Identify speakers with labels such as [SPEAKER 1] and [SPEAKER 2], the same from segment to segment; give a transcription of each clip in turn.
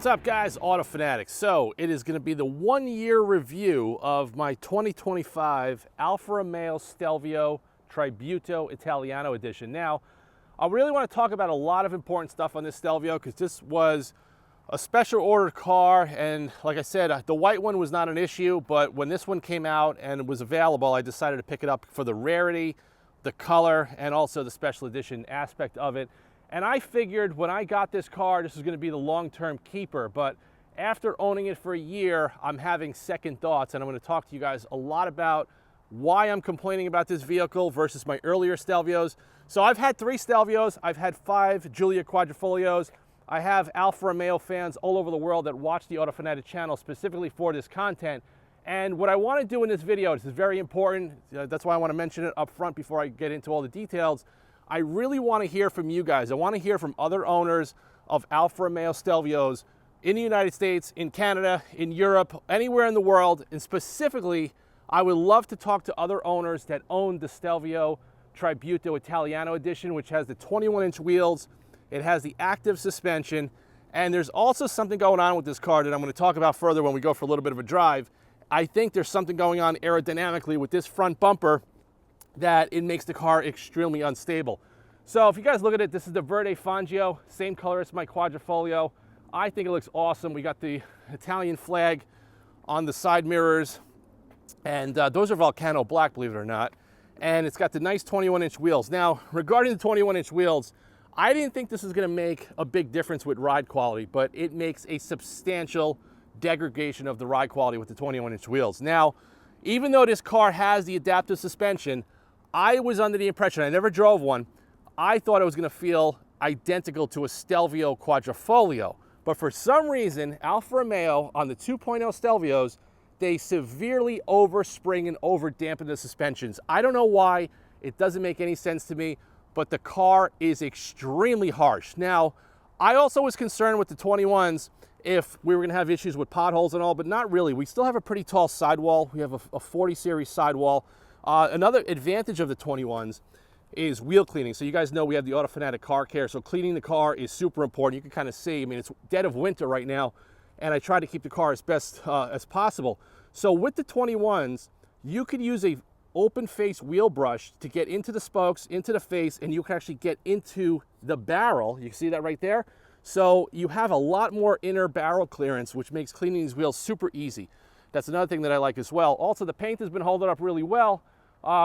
[SPEAKER 1] up, guys? Auto Fanatics. So it is going to be the 1-year review of my 2025 Alfa Romeo Stelvio Tributo Italiano edition. Now, I really want to talk about a lot of important stuff on this Stelvio because this was a special ordered car, and like I said, the white one was not an issue, but when this one came out and was available, I decided to pick it up for the rarity, the color, and also the special edition aspect of it. And I figured when I got this car, this was going to be the long-term keeper. But after owning it for a year, I'm having second thoughts. And I'm going to talk to you guys a lot about why I'm complaining about this vehicle versus my earlier Stelvios. So I've had 3 Stelvios. I've had 5 Giulia Quadrifolios. I have Alfa Romeo fans all over the world that watch the Auto Fanatic channel specifically for this content. And what I want to do in this video, this is very important. That's why I want to mention it up front before I get into all the details. I really want to hear from you guys. I want to hear from other owners of Alfa Romeo Stelvios in the United States, in Canada, in Europe, anywhere in the world. And specifically, I would love to talk to other owners that own the Stelvio Tributo Italiano edition, which has the 21-inch wheels. It has the active suspension. And there's also something going on with this car that I'm going to talk about further when we go for a little bit of a drive. I think there's something going on aerodynamically with this front bumper that it makes the car extremely unstable. So if you guys look at it, this is the Verde Fangio, same color as my Quadrifoglio. I think it looks awesome. We got the Italian flag on the side mirrors, and those are Volcano black, believe it or not. And it's got the nice 21-inch wheels. Now, regarding the 21-inch wheels, I didn't think this was gonna make a big difference with ride quality, but it makes a substantial degradation of the ride quality with the 21-inch wheels. Now, even though this car has the adaptive suspension, I was under the impression, I never drove one, I thought it was going to feel identical to a Stelvio Quadrifoglio. But for some reason, Alfa Romeo on the 2.0 Stelvios, they severely overspring and overdampen the suspensions. I don't know why. It doesn't make any sense to me, but the car is extremely harsh. Now, I also was concerned with the 21s if we were going to have issues with potholes and all, but not really. We still have a pretty tall sidewall. We have a 40 series sidewall. Another advantage of the 21s is wheel cleaning. So you guys know we have the Auto Fanatic car care, so cleaning the car is super important. You can kind of see, I mean, it's dead of winter right now, and I try to keep the car as best as possible. So with the 21s, you could use a open face wheel brush to get into the spokes, into the face, and you can actually get into the barrel. You can see that right there. So you have a lot more inner barrel clearance, which makes cleaning these wheels super easy. That's another thing that I like as well. Also, the paint has been holding up really well.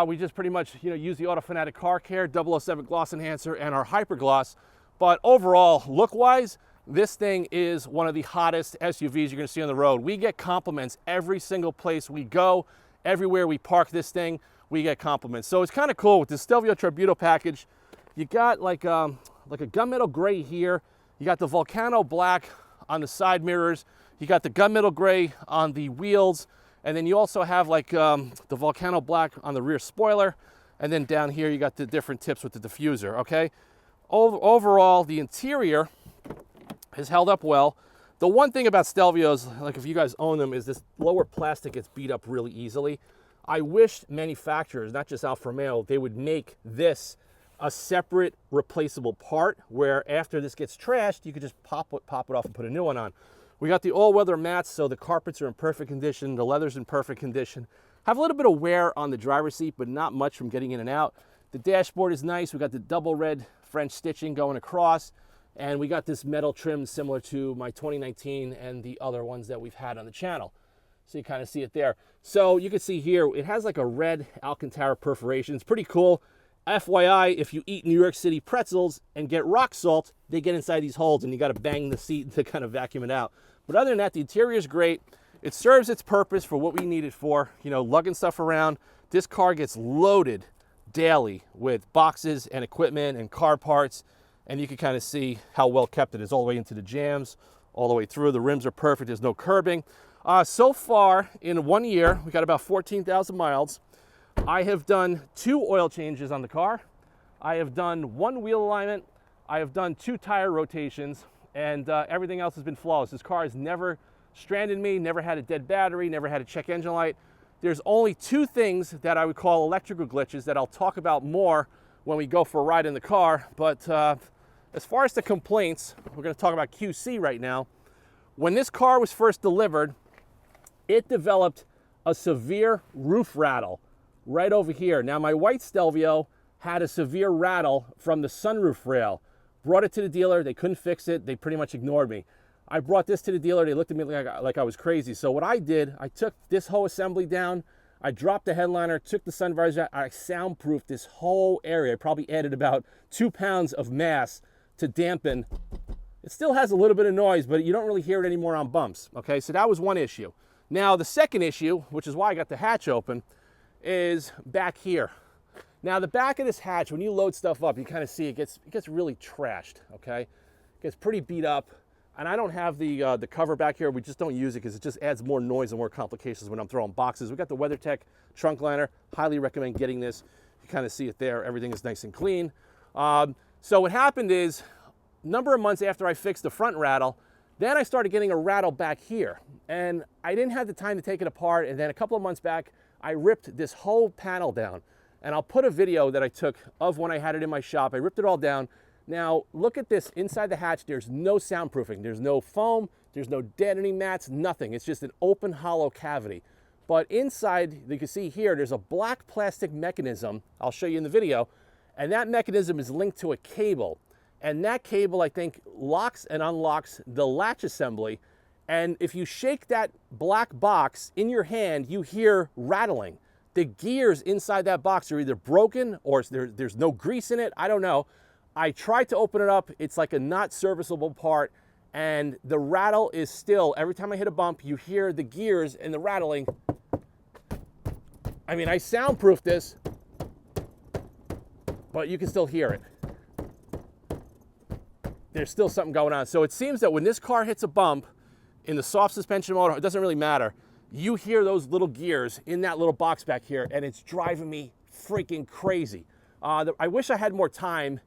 [SPEAKER 1] We just pretty much, use the Auto Fanatic car care, 007 gloss enhancer, and our hyper gloss. But overall, look-wise, this thing is one of the hottest SUVs you're going to see on the road. We get compliments every single place we go, everywhere we park this thing, we get compliments. So it's kind of cool with the Stelvio Tributo package. You got like a gunmetal gray here. You got the Volcano black on the side mirrors. You got the gunmetal gray on the wheels. And then you also have like the Volcano black on the rear spoiler. And then down here, you got the different tips with the diffuser, okay? Overall, the interior has held up well. The one thing about Stelvios, like if you guys own them, is this lower plastic gets beat up really easily. I wish manufacturers, not just Alfa Romeo, they would make this a separate replaceable part where after this gets trashed, you could just pop it off and put a new one on. We got the all-weather mats, so the carpets are in perfect condition, the leather's in perfect condition. Have a little bit of wear on the driver's seat, but not much from getting in and out. The dashboard is nice. We got the double red French stitching going across, and we got this metal trim similar to my 2019 and the other ones that we've had on the channel. So you kind of see it there. So you can see here, it has like a red Alcantara perforation. It's pretty cool. FYI, if you eat New York City pretzels and get rock salt, they get inside these holes and you got to bang the seat to kind of vacuum it out. But other than that, the interior is great. It serves its purpose for what we need it for, lugging stuff around. This car gets loaded daily with boxes and equipment and car parts, and you can kind of see how well kept it is all the way into the jams, all the way through. The rims are perfect. There's no curbing. So far, in 1 year, we got about 14,000 miles. I have done 2 oil changes on the car. I have done 1 wheel alignment. I have done 2 tire rotations, and everything else has been flawless. This car has never stranded me, never had a dead battery, never had a check engine light. There's only 2 things that I would call electrical glitches that I'll talk about more when we go for a ride in the car. But as far as the complaints, we're going to talk about QC right now. when this car was first delivered, it developed a severe roof rattle right over here. Now, my white Stelvio had a severe rattle from the sunroof rail. Brought it to the dealer. They couldn't fix it. They pretty much ignored me. I brought this to the dealer. They looked at me like I was crazy. So what I did, I took this whole assembly down. I dropped the headliner, took the sun visor. I soundproofed this whole area. I probably added about 2 pounds of mass to dampen. It still has a little bit of noise, but you don't really hear it anymore on bumps. Okay, so that was one issue. Now, the second issue, which is why I got the hatch open, is back here. Now, the back of this hatch, when you load stuff up, you kind of see it gets really trashed, okay? It gets pretty beat up. And I don't have the cover back here. We just don't use it because it just adds more noise and more complications when I'm throwing boxes. We got the WeatherTech trunk liner. Highly recommend getting this. You kind of see it there. Everything is nice and clean. So what happened is, a number of months after I fixed the front rattle, then I started getting a rattle back here. And I didn't have the time to take it apart. And then a couple of months back, I ripped this whole panel down. And I'll put a video that I took of when I had it in my shop. I ripped it all down. Now, look at this. Inside the hatch, there's no soundproofing. There's no foam. There's no deadening mats, nothing. It's just an open, hollow cavity. But inside, you can see here, there's a black plastic mechanism. I'll show you in the video. And that mechanism is linked to a cable. And that cable, I think, locks and unlocks the latch assembly. And if you shake that black box in your hand, you hear rattling. The gears inside that box are either broken or there's no grease in it. I don't know. I tried to open it up. It's like a not serviceable part. And the rattle is still, every time I hit a bump, you hear the gears and the rattling. I mean, I soundproofed this, but you can still hear it. There's still something going on. So it seems that when this car hits a bump in the soft suspension mode, it doesn't really matter. You hear those little gears in that little box back here, and it's driving me freaking crazy. I wish I had more time,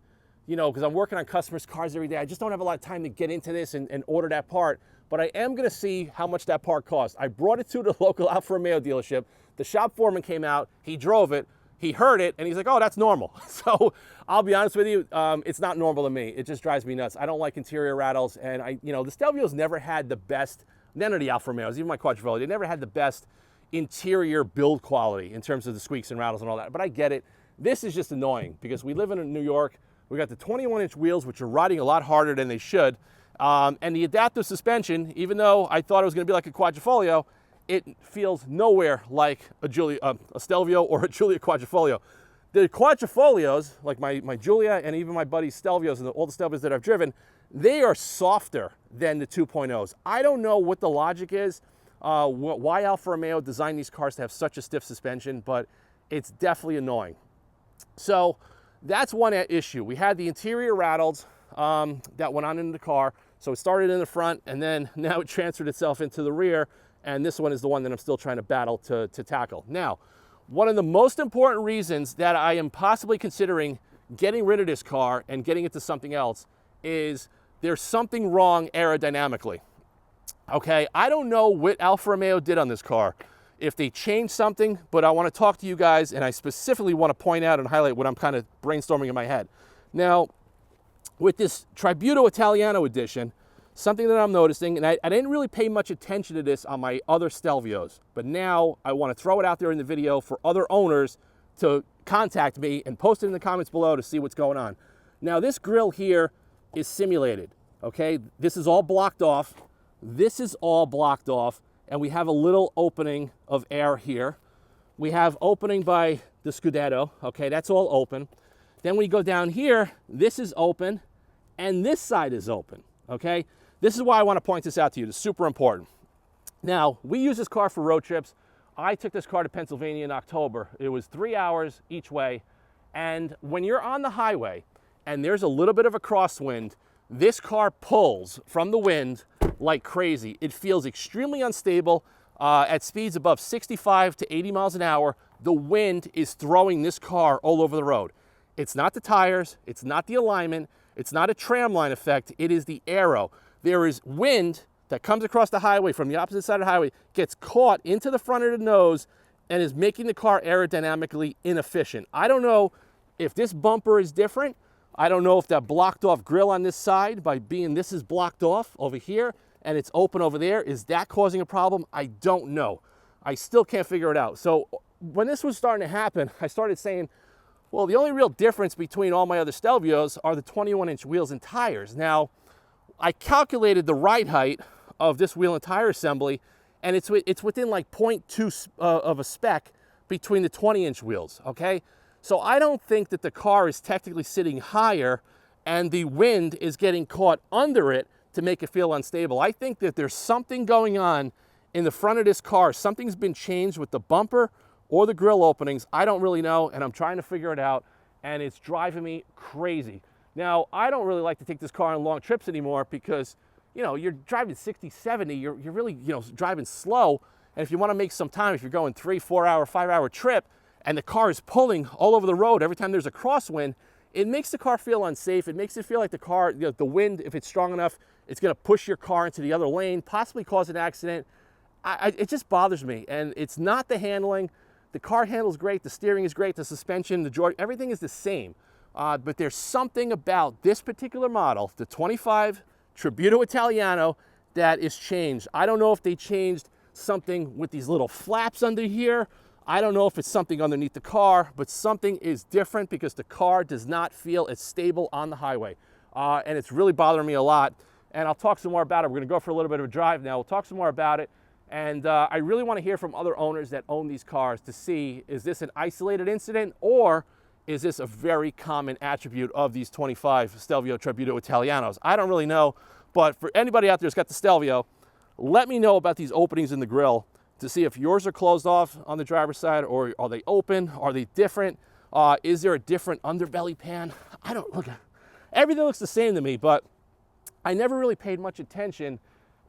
[SPEAKER 1] you know, because I'm working on customers' cars every day. I just don't have a lot of time to get into this and order that part. But I am going to see how much that part costs. I brought it to the local Alfa Romeo dealership. The shop foreman came out. He drove it. He heard it, and he's like, oh, that's normal. So I'll be honest with you, it's not normal to me. It just drives me nuts. I don't like interior rattles. And, the Stelvio's never had the best, none of the Alfa Romeos, even my Quadrifoglio, they never had the best interior build quality in terms of the squeaks and rattles and all that. But I get it. This is just annoying because we live in New York. We got the 21-inch wheels, which are riding a lot harder than they should. And the adaptive suspension, even though I thought it was going to be like a Quadrifoglio, it feels nowhere like a Stelvio or a Giulia Quadrifoglio. The Quadrifolios, like my Giulia and even my buddy Stelvios and all the Stelvios that I've driven, they are softer than the 2.0s. I don't know what the logic is, why Alfa Romeo designed these cars to have such a stiff suspension, but it's definitely annoying. So that's one issue. We had the interior rattles that went on into the car. So it started in the front, and then now it transferred itself into the rear. And this one is the one that I'm still trying to battle to tackle. Now, one of the most important reasons that I am possibly considering getting rid of this car and getting it to something else is there's something wrong aerodynamically. Okay, I don't know what Alfa Romeo did on this car, if they changed something, but I want to talk to you guys, and I specifically want to point out and highlight what I'm kind of brainstorming in my head. Now, with this Tributo Italiano edition, something that I'm noticing, and I didn't really pay much attention to this on my other Stelvios, but now I want to throw it out there in the video for other owners to contact me and post it in the comments below to see what's going on. Now, this grill here is simulated, okay? This is all blocked off. This is all blocked off, and we have a little opening of air here. We have opening by the Scudetto, okay? That's all open. Then we go down here, this is open, and this side is open, okay? This is why I want to point this out to you. It's super important. Now, we use this car for road trips. I took this car to Pennsylvania in October. It was 3 hours each way. And when you're on the highway and there's a little bit of a crosswind, this car pulls from the wind like crazy. It feels extremely unstable at speeds above 65 to 80 miles an hour. The wind is throwing this car all over the road. It's not the tires. It's not the alignment. It's not a tramline effect. It is the aero. There is wind that comes across the highway from the opposite side of the highway, gets caught into the front of the nose, and is making the car aerodynamically inefficient. I don't know if this bumper is different. I don't know if that blocked off grill on this side by being this is blocked off over here, and it's open over there. Is that causing a problem? I don't know. I still can't figure it out. So when this was starting to happen, I started saying, well, the only real difference between all my other Stelvios are the 21-inch wheels and tires. Now, I calculated the ride height of this wheel and tire assembly, and it's within like 0.2 of a spec between the 20-inch wheels, okay? So I don't think that the car is technically sitting higher and the wind is getting caught under it to make it feel unstable. I think that there's something going on in the front of this car. Something's been changed with the bumper or the grill openings. I don't really know, and I'm trying to figure it out, and it's driving me crazy. Now, I don't really like to take this car on long trips anymore because, you know, you're driving 60, 70, you're really, you know, driving slow. And if you want to make some time, if you're going 3, 4 hour, 5 hour trip, and the car is pulling all over the road every time there's a crosswind, it makes the car feel unsafe. It makes it feel like the car, you know, the wind, if it's strong enough, it's going to push your car into the other lane, possibly cause an accident. It just bothers me. And it's not the handling. The car handles great. The steering is great. The suspension, the joy, everything is the same. But there's something about this particular model, the 25 Tributo Italiano, that is changed. I don't know if they changed something with these little flaps under here. I don't know if it's something underneath the car, but something is different because the car does not feel as stable on the highway. And it's really bothering me a lot. And I'll talk some more about it. We're gonna go for a little bit of a drive now. We'll talk some more about it. And I really wanna hear from other owners that own these cars to see, is this an isolated incident or is this a very common attribute of these 25 Stelvio Tributo Italianos? I don't really know, but for anybody out there who's got the Stelvio, let me know about these openings in the grill to see if yours are closed off on the driver's side, or are they open? Are they different? Is there a different underbelly pan? I don't look. Everything looks the same to me, but I never really paid much attention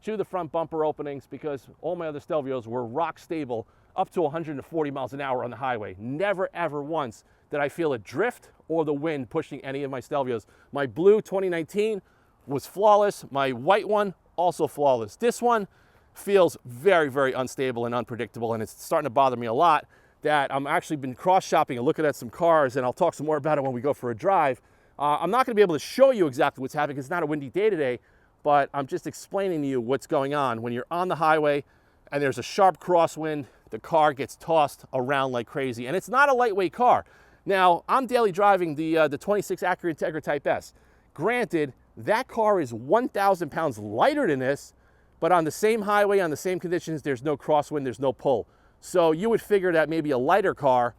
[SPEAKER 1] to the front bumper openings because all my other Stelvios were rock stable up to 140 miles an hour on the highway. Never, ever once did I feel a drift or the wind pushing any of my Stelvios. My blue 2019 was flawless. My white one, also flawless. This one feels very, very unstable and unpredictable, and it's starting to bother me a lot that I'm actually been cross-shopping and looking at some cars, and I'll talk some more about it when we go for a drive. I'm not gonna be able to show you exactly what's happening because it's not a windy day today, but I'm just explaining to you what's going on. When you're on the highway and there's a sharp crosswind, the car gets tossed around like crazy, and it's not a lightweight car. Now, I'm daily driving the 26 Acura Integra Type S. Granted, that car is 1,000 pounds lighter than this, but on the same highway, on the same conditions, there's no crosswind, there's no pull. So you would figure that maybe a lighter car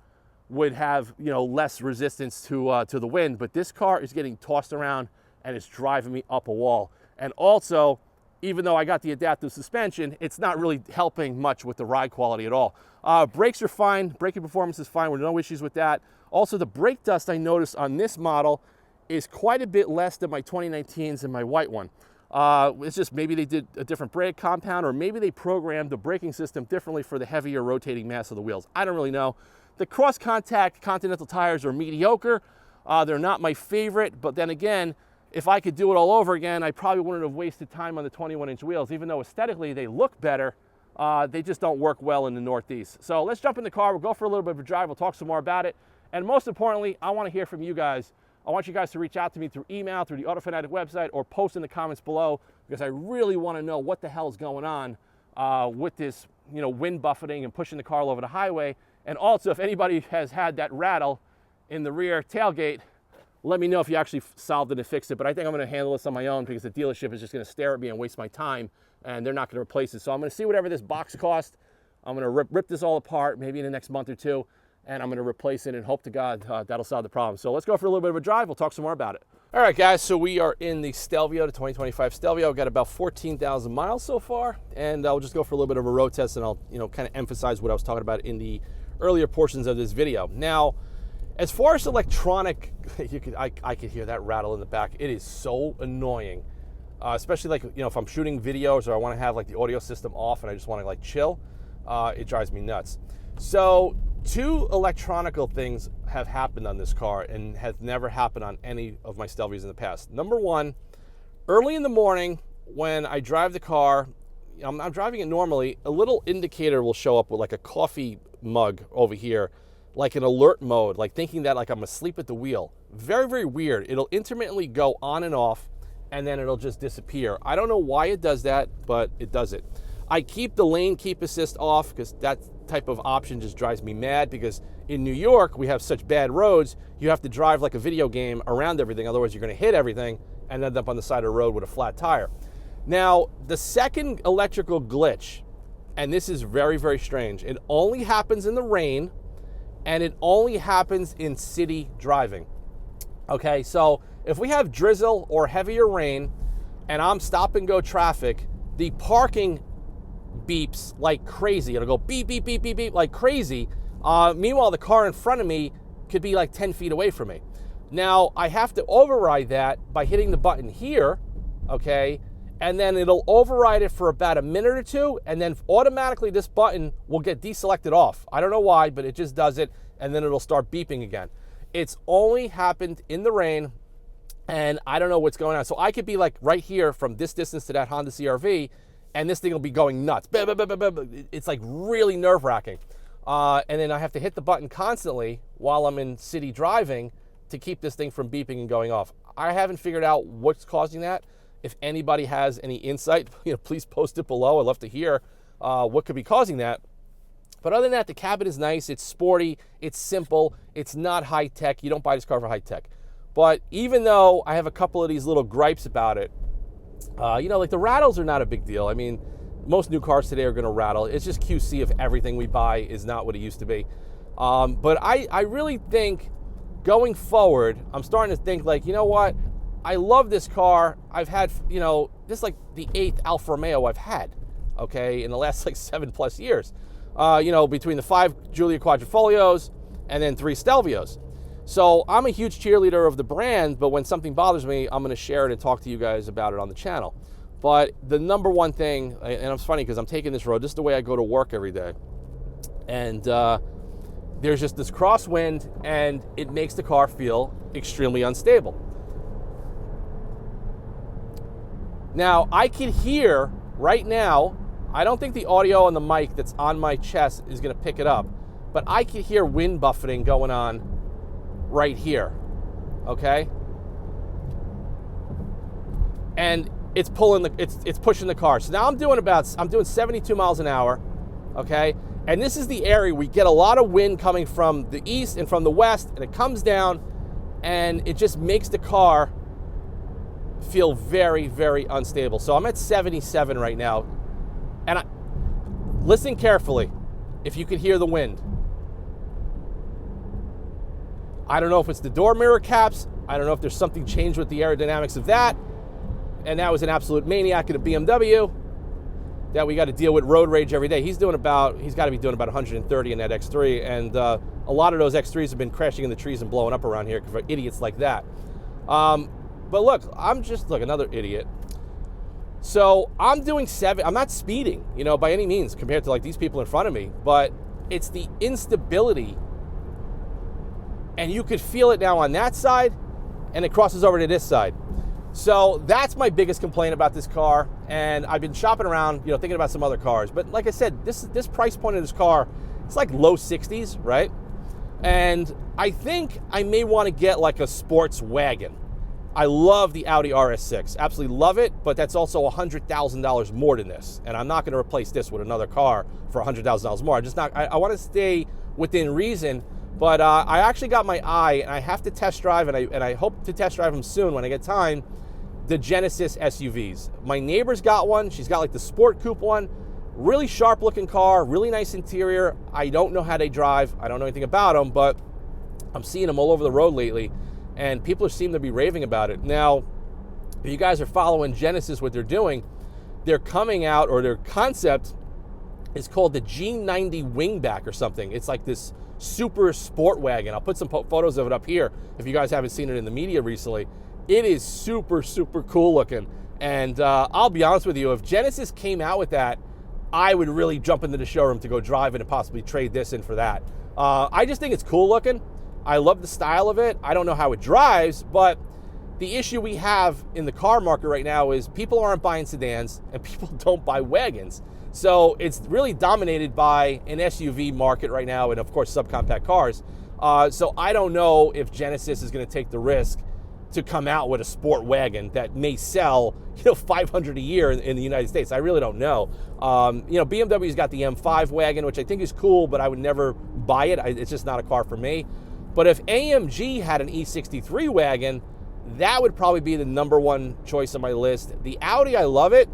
[SPEAKER 1] would have, you know, less resistance to the wind, but this car is getting tossed around and it's driving me up a wall. And also, even though I got the adaptive suspension, it's not really helping much with the ride quality at all. Brakes are fine, braking performance is fine, with no issues with that. Also, the brake dust I noticed on this model is quite a bit less than my 2019s and my white one. It's just maybe they did a different brake compound, or maybe they programmed the braking system differently for the heavier rotating mass of the wheels. I don't really know. The cross-contact Continental tires are mediocre. They're not my favorite, but then again, if I could do it all over again, I probably wouldn't have wasted time on the 21-inch wheels, even though aesthetically they look better. They just don't work well in the Northeast. So let's jump in the car. We'll go for a little bit of a drive. We'll talk some more about it. And most importantly, I want to hear from you guys. I want you guys to reach out to me through email, through the AutoFanatic website, or post in the comments below, because I really want to know what the hell is going on with this, you know, wind buffeting and pushing the car all over the highway. And also, if anybody has had that rattle in the rear tailgate, let me know if you actually solved it and fixed it. But I think I'm going to handle this on my own because the dealership is just going to stare at me and waste my time, and they're not going to replace it. So I'm going to see whatever this box costs. I'm going to rip this all apart maybe in the next month or two, and I'm going to replace it and hope to God that'll solve the problem. So let's go for a little bit of a drive. We'll talk some more about it. All right, guys, so we are in the Stelvio, the 2025 Stelvio. I've got about 14,000 miles so far, and I'll just go for a little bit of a road test, and I'll, you know, kind of emphasize what I was talking about in the earlier portions of this video. Now, as far as electronic, I could hear that rattle in the back. It is so annoying, especially like, you know, if I'm shooting videos or I want to have like the audio system off and I just want to like chill, it drives me nuts. So 2 electronical things have happened on this car and have never happened on any of my Stelvios in the past. Number 1, early in the morning when I drive the car, I'm driving it normally, a little indicator will show up with like a coffee mug over here, like an alert mode, like thinking that like I'm asleep at the wheel. Very, very weird. It'll intermittently go on and off, and then it'll just disappear. I don't know why it does that, but it does it. I keep the lane keep assist off because that type of option just drives me mad, because in New York, we have such bad roads, you have to drive like a video game around everything, otherwise you're gonna hit everything and end up on the side of the road with a flat tire. Now, the second electrical glitch, and this is very, very strange, it only happens in the rain, and it only happens in city driving. Okay, so if we have drizzle or heavier rain, and I'm stop and go traffic, the parking beeps like crazy. It'll go beep, beep, beep, beep, beep like crazy. Meanwhile, the car in front of me could be like 10 feet away from me. Now, I have to override that by hitting the button here, okay? And then it'll override it for about a minute or two, and then automatically this button will get deselected off. I don't know why, but it just does it, and then it'll start beeping again. It's only happened in the rain, and I don't know what's going on. So I could be like right here from this distance to that Honda CR-V, and this thing will be going nuts. It's like really nerve-wracking. And then I have to hit the button constantly while I'm in city driving to keep this thing from beeping and going off. I haven't figured out what's causing that. If anybody has any insight, please post it below. I'd love to hear what could be causing that. But other than that, the cabin is nice. It's sporty. It's simple. It's not high-tech. You don't buy this car for high-tech. But even though I have a couple of these little gripes about it, like the rattles are not a big deal. I mean, most new cars today are going to rattle. It's just QC if everything we buy is not what it used to be. But I really think going forward, I'm starting to think like, you know what? I love this car. I've had, this is like the 8th Alfa Romeo I've had, okay, in the last like 7+ years. Between the 5 Giulia Quadrifolios and then 3 Stelvios. So I'm a huge cheerleader of the brand, but when something bothers me, I'm going to share it and talk to you guys about it on the channel. But the number one thing, and it's funny because I'm taking this road, this is the way I go to work every day. And there's just this crosswind, and it makes the car feel extremely unstable. Now, I can hear right now, I don't think the audio on the mic that's on my chest is going to pick it up, but I can hear wind buffeting going on right here, okay? And it's pushing the car. So now I'm doing 72 miles an hour, okay? And this is the area we get a lot of wind coming from the east and from the west, and it comes down, and it just makes the car feel very, very unstable. So I'm at 77 right now, and listen carefully if you can hear the wind. I don't know if it's the door mirror caps. I don't know if there's something changed with the aerodynamics of that. And that was an absolute maniac in a BMW that we got to deal with road rage every day. He's got to be doing about 130 in that X3. And a lot of those X3s have been crashing in the trees and blowing up around here for idiots like that. But look, another idiot. So I'm doing 7, I'm not speeding, by any means compared to like these people in front of me, but it's the instability. And you could feel it now on that side, and it crosses over to this side. So that's my biggest complaint about this car. And I've been shopping around, thinking about some other cars. But like I said, this price point of this car, it's like low 60s, right? And I think I may want to get like a sports wagon. I love the Audi RS6, absolutely love it, but that's also $100,000 more than this. And I'm not going to replace this with another car for $100,000 more. I want to stay within reason. But I actually got my eye, and I have to test drive, and I hope to test drive them soon when I get time, the Genesis SUVs. My neighbor's got one. She's got like the Sport Coupe one. Really sharp looking car, really nice interior. I don't know how they drive. I don't know anything about them, but I'm seeing them all over the road lately, and people seem to be raving about it. Now, if you guys are following Genesis, what they're doing, they're coming out, or their concept is called the G90 Wingback or something. It's like this super sport wagon. I'll put some photos of it up here if you guys haven't seen it in the media recently. It is super, super cool looking. And I'll be honest with you, if Genesis came out with that, I would really jump into the showroom to go drive it and possibly trade this in for that. I just think it's cool looking. I love the style of it. I don't know how it drives, but the issue we have in the car market right now is people aren't buying sedans and people don't buy wagons. So it's really dominated by an SUV market right now, and of course subcompact cars. So I don't know if Genesis is going to take the risk to come out with a sport wagon that may sell, 500 a year in the United States. I really don't know. BMW's got the M5 wagon, which I think is cool, but I would never buy it. It's just not a car for me. But if AMG had an E63 wagon, that would probably be the #1 choice on my list. The Audi, I love it,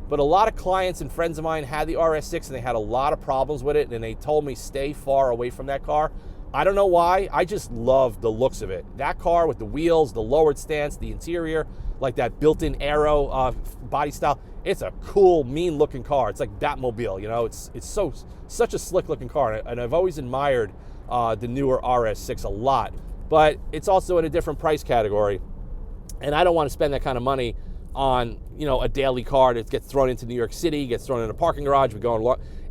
[SPEAKER 1] but a lot of clients and friends of mine had the RS6 and they had a lot of problems with it, and they told me stay far away from that car. I don't know why. I just love the looks of it. That car with the wheels, the lowered stance, the interior, like that built-in aero body style. It's a cool, mean-looking car. It's like Batmobile, It's such a slick-looking car, and I've always admired the newer RS6 a lot. But it's also in a different price category, and I don't want to spend that kind of money on, a daily car that gets thrown into New York City, gets thrown in a parking garage.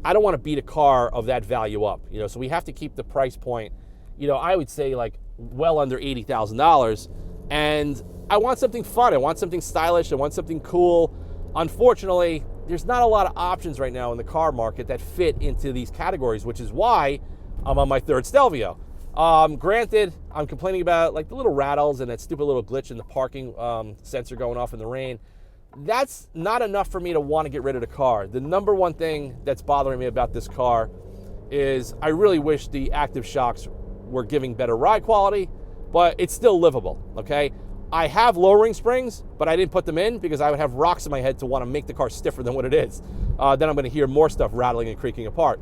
[SPEAKER 1] I don't want to beat a car of that value up, so we have to keep the price point, I would say like well under $80,000. And I want something fun. I want something stylish. I want something cool. Unfortunately, there's not a lot of options right now in the car market that fit into these categories, which is why I'm on my third Stelvio. Granted, I'm complaining about like the little rattles and that stupid little glitch in the parking sensor going off in the rain. That's not enough for me to want to get rid of the car. The #1 thing that's bothering me about this car is I really wish the active shocks were giving better ride quality, but it's still livable, okay? I have lowering springs, but I didn't put them in because I would have rocks in my head to want to make the car stiffer than what it is. Then I'm going to hear more stuff rattling and creaking apart.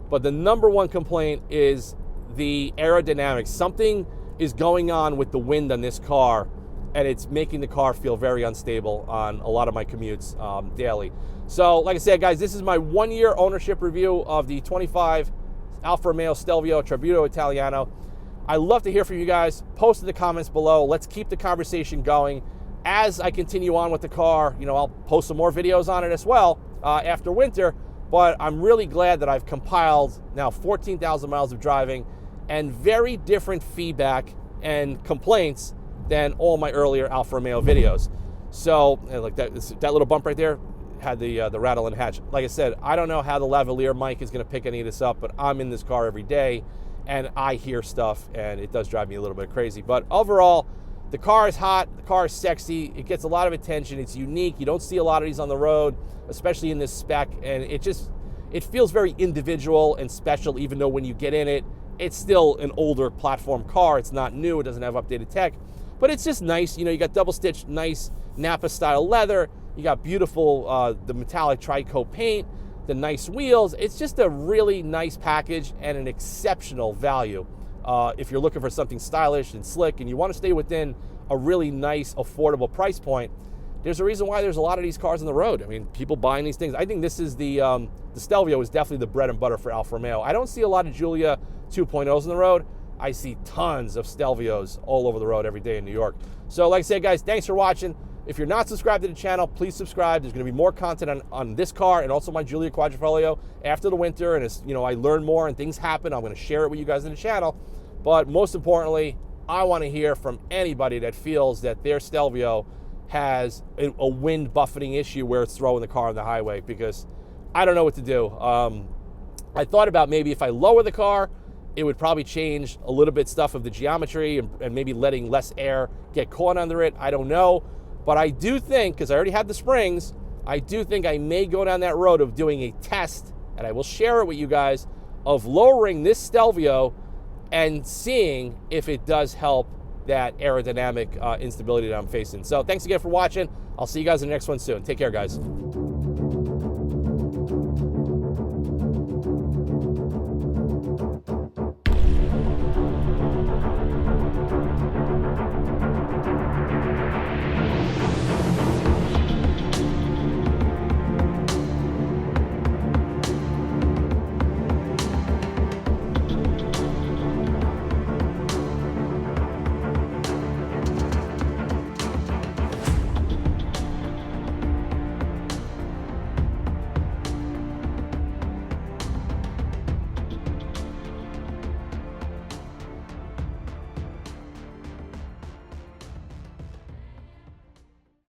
[SPEAKER 1] But the #1 complaint is the aerodynamics. Something is going on with the wind on this car, and it's making the car feel very unstable on a lot of my commutes daily. So, like I said, guys, this is my 1-year ownership review of the 25 Alfa Romeo Stelvio Tributo Italiano. I love to hear from you guys. Post in the comments below. Let's keep the conversation going. As I continue on with the car, I'll post some more videos on it as well after winter. But I'm really glad that I've compiled now 14,000 miles of driving and very different feedback and complaints than all my earlier Alfa Romeo videos. So, like that little bump right there had the rattle and hatch. Like I said, I don't know how the lavalier mic is going to pick any of this up, but I'm in this car every day, and I hear stuff, and it does drive me a little bit crazy. But overall, the car is hot. The car is sexy. It gets a lot of attention. It's unique. You don't see a lot of these on the road, especially in this spec, and it feels very individual and special, even though when you get in it, it's still an older platform car. It's not new. It doesn't have updated tech. But it's just nice. You got double-stitched, nice Napa-style leather. You got beautiful, the metallic tri-coat paint, the nice wheels. It's just a really nice package and an exceptional value. If you're looking for something stylish and slick and you want to stay within a really nice, affordable price point, there's a reason why there's a lot of these cars on the road. I mean, people buying these things. I think this is the Stelvio is definitely the bread and butter for Alfa Romeo. I don't see a lot of Giulia 2.0s on the road. I see tons of Stelvios all over the road every day in New York. So like I said, guys, thanks for watching. If you're not subscribed to the channel, please subscribe. There's going to be more content on this car and also my Giulia Quadrifoglio after the winter. And as I learn more and things happen, I'm going to share it with you guys in the channel. But most importantly, I want to hear from anybody that feels that their Stelvio has a wind buffeting issue where it's throwing the car on the highway, because I don't know what to do. I thought about maybe if I lower the car, it would probably change a little bit stuff of the geometry and maybe letting less air get caught under it. I don't know. But I do think, because I already had the springs, I do think I may go down that road of doing a test, and I will share it with you guys, of lowering this Stelvio and seeing if it does help that aerodynamic instability that I'm facing. So thanks again for watching. I'll see you guys in the next one soon. Take care, guys.